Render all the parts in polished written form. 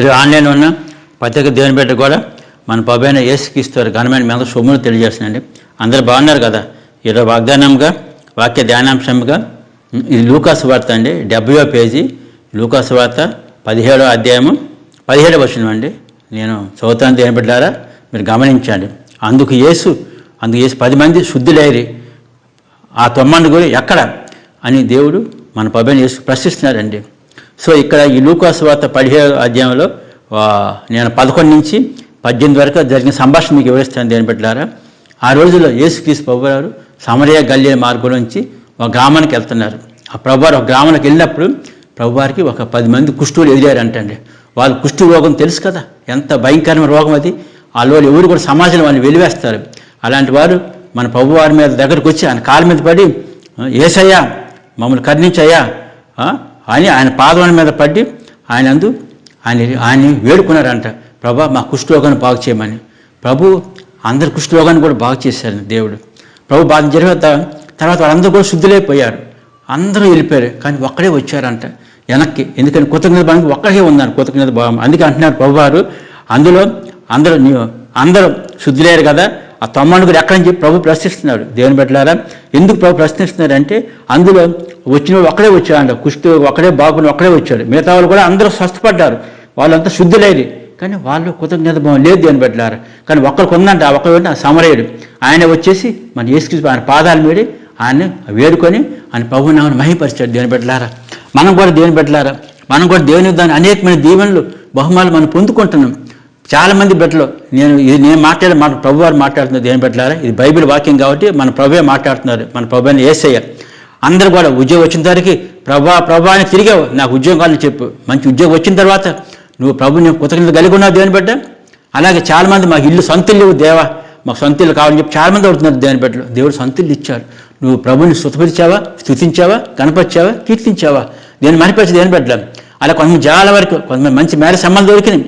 ఇది ఆన్లైన్ ఉన్న ప్రత్యేక దేవుని బిడ్డ కూడా మన ప్రభువైన యేసుక్రీస్తు ఘనమైన మీ అందరూ శుభములు తెలియజేస్తున్నాండి. అందరూ బాగున్నారు కదా. ఈరోజు వాగ్దానంగా వాక్య ధ్యానాంశంగా ఇది లూకా సువార్త అండి, 70వ పేజీ. లూకా సువార్త 17వ అధ్యాయము 17వ వచనం అండి. నేను చదువుతాను, దేవుని బిడ్డలారా మీరు గమనించండి. అందుకు యేసు 10 మంది శుద్ధులైరి, ఆ 9 ఎక్కడ అని దేవుడు మన ప్రభువైన యేసు ప్రశ్నిస్తున్నారండి. సో ఇక్కడ ఈ లూకా సువార్త 17వ అధ్యాయంలో నేను 11 నుంచి 18 వరకు జరిగిన సంభాషణ మీకు వివరిస్తాను, దేవుని బిడ్డలారా. ఆ రోజుల్లో యేసుక్రీస్తు ప్రభువారు సమరయ గలిలయ మార్గం నుంచి ఒక గ్రామానికి వెళ్తున్నారు. ఆ ప్రభువారు ఒక గ్రామానికి వెళ్ళినప్పుడు ప్రభువారికి ఒక 10 మంది కుష్ఠువులు ఎదిరారంటండి. వాళ్ళు కుష్ఠు రోగం తెలుసు కదా, ఎంత భయంకరమైన రోగం అది. వాళ్ళు ఎవరు కూడా సమాజంలో వాళ్ళని వెలివేస్తారు. అలాంటి వారు మన ప్రభువారి మీద దగ్గరకు వచ్చి ఆయన కాళ్ళ మీద పడి, యేసయ్యా మమ్మల్ని కరుణించయ్యా అని ఆయన పాదం మీద పడి ఆయన వేడుకున్నారంట. ప్రభా మా కుష్ఠరోగాన్ని బాగు చేయమని. ప్రభు అందరి కుష్ఠరోగాన్ని కూడా బాగు చేశారు దేవుడు. ప్రభు బాగా జరిగిన తర్వాత వాళ్ళందరూ కూడా శుద్ధులైపోయారు, అందరూ వెళ్ళిపోయారు. కానీ ఒక్కడే వచ్చారంట వెనక్కి. ఎందుకంటే కృతజ్ఞత భావం ఒక్కడే ఉన్నారు, కృతజ్ఞత భావం. అందుకే అంటున్నారు ప్రభువారు, అందరూ శుద్ధులేరు కదా, ఆ 9 ఎక్కడని చెప్పి ప్రభు ప్రశ్నిస్తున్నాడు. దేవుని బిడ్డలారా, ఎందుకు ప్రభు ప్రశ్నిస్తున్నారంటే అందులో వచ్చిన ఒక్కడే వచ్చాడు, కుష్టి ఒక్కడే బాగుని ఒక్కడే వచ్చాడు. మిగతా వాళ్ళు కూడా అందరూ స్వస్థపడ్డారు, వాళ్ళంతా శుద్ధులేరు. కానీ వాళ్ళు కృతజ్ఞత భావం లేదు, దేవుని బిడ్డలారా. కానీ ఒక్కరికి ఉందంట, ఆ ఒక్కడు సమరయుడు. ఆయన వచ్చేసి మన యేసుక్రీస్తు ఆయన పాదాల మీద ఆయన వేడుకొని ఆయన ప్రభునామని మహిమపరిచాడు. దేవుని బిడ్డలారా, మనం కూడా దేవుని బిడ్డలారా, మనం కూడా దేవుని దాని అనేకమైన దీవెనలు బహుమానాలు మనం పొందుకుంటున్నాం. చాలామంది బిడ్డలు నేను మాట్లాడే మాట ప్రభువారు మాట్లాడుతున్నారు. దేవుని బిడ్డలారా, ఇది బైబిల్ వాక్యం కాబట్టి మన ప్రభువే మాట్లాడుతున్నారు, మన ప్రభువైన యేసయ్య. అందరూ కూడా ఉద్యోగం వచ్చిన తరకి ప్రభా అని తిరిగావు, నాకు ఉద్యోగం కావాలని చెప్పు. మంచి ఉద్యోగం వచ్చిన తర్వాత నువ్వు ప్రభు నేను కృతజ్ఞత కలిగి ఉన్నావు దేవుని బిడ్డ. అలాగే చాలామంది మాకు ఇల్లు సొంత ఇల్లు దేవా, మాకు సొంత ఇల్లు కావాలని చెప్పి చాలామంది అవుతున్నారు దేవుని బిడ్డలు. దేవుడు సొంత ఇల్లు ఇచ్చాడు. నువ్వు ప్రభుని స్తుతించావా, కనపరిచావా, కీర్తించావా, దేని మరిపరిచి దేవుని బిడ్డలు. అలా కొంతమంది చాలా వరకు కొంతమంది మంచి మేర సంబంధం దొరికినాయి.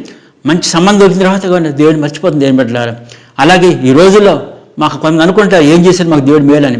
మంచి సంబంధం దొరికిన తర్వాత దేవుడిని మర్చిపోతుంది దేవుని బిడ్డలారా. అలాగే ఈ రోజుల్లో మాకు కొంతమంది అనుకుంటారు ఏం చేశారు మాకు దేవుడు మేలని.